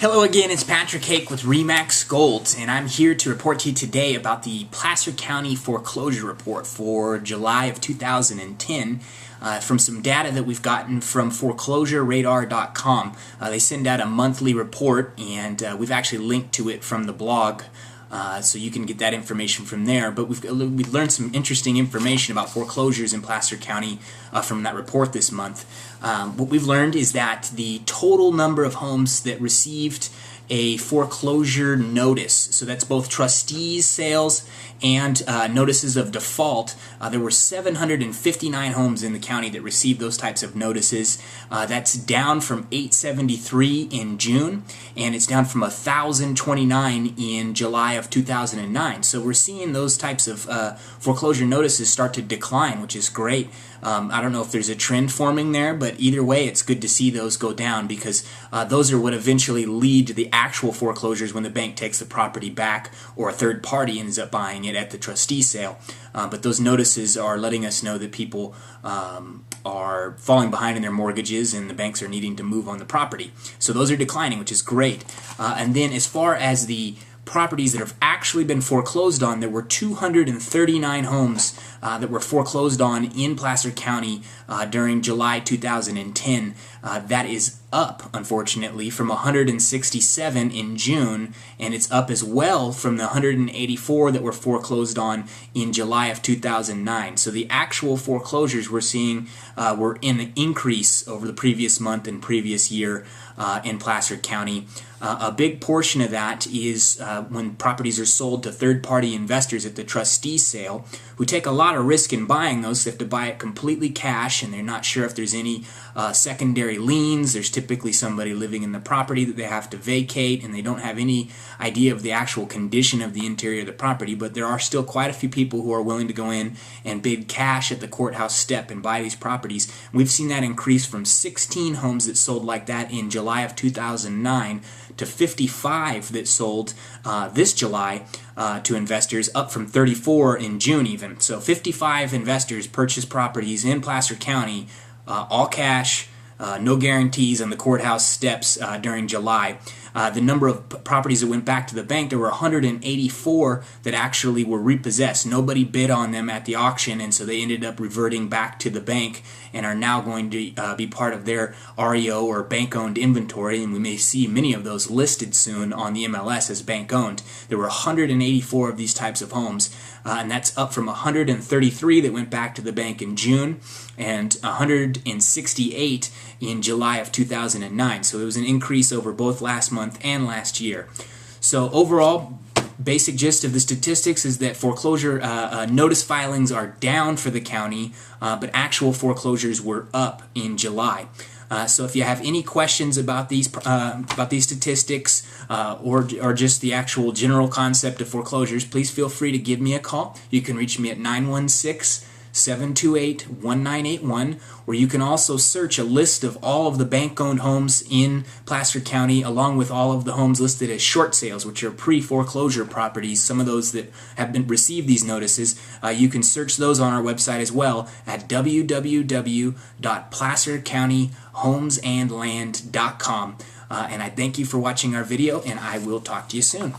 Hello again, it's Patrick Hake with Remax Gold, and I'm here to report to you today about the Placer County Foreclosure Report for July of 2010 from some data that we've gotten from foreclosureradar.com. They send out a monthly report, and we've actually linked to it from the blog. So you can get that information from there. But we've learned some interesting information about foreclosures in Placer County from that report this month. What we've learned is that the total number of homes that received a foreclosure notice, so that's both trustees' sales and notices of default, there were 759 homes in the county that received those types of notices. That's down from 873 in June, and it's down from 1,029 in July of 2009. So we're seeing those types of foreclosure notices start to decline, which is great. I don't know if there's a trend forming there, but either way, it's good to see those go down because those are what eventually lead to the actual foreclosures when the bank takes the property back or a third party ends up buying it at the trustee sale. But those notices are letting us know that people are falling behind in their mortgages and the banks are needing to move on the property. So those are declining, which is great. And then as far as the properties that have actually been foreclosed on, there were 239 homes that were foreclosed on in Placer County during July 2010. That is up, unfortunately, from 167 in June, and it's up as well from the 184 that were foreclosed on in July of 2009. So the actual foreclosures we're seeing were in an increase over the previous month and previous year in Placer County. A big portion of that is when properties are sold to third-party investors at the trustee sale, who take a lot of risk in buying those. They have to buy it completely cash, and they're not sure if there's any secondary liens. There's typically somebody living in the property that they have to vacate, and they don't have any idea of the actual condition of the interior of the property, but there are still quite a few people who are willing to go in and bid cash at the courthouse step and buy these properties. We've seen that increase from 16 homes that sold like that in July of 2009 to 55 that sold this July to investors, up from 34 in June even. So 55 investors purchased properties in Placer County, all cash, no guarantees on the courthouse steps during July. The number of properties that went back to the bank, there were 184 that actually were repossessed. Nobody bid on them at the auction, and so they ended up reverting back to the bank and are now going to be part of their REO or bank-owned inventory, and we may see many of those listed soon on the MLS as bank-owned. There were 184 of these types of homes, and that's up from 133 that went back to the bank in June and 168 in July of 2009. So it was an increase over both last month and last year. So overall, basic gist of the statistics is that foreclosure notice filings are down for the county, but actual foreclosures were up in July. So if you have any questions about these statistics or just the actual general concept of foreclosures, please feel free to give me a call. You can reach me at 916-728-1981, or you can also search a list of all of the bank-owned homes in Placer County, along with all of the homes listed as short sales, which are pre-foreclosure properties. Some of those that have received these notices, you can search those on our website as well at www.placercountyhomesandland.com. And I thank you for watching our video, and I will talk to you soon.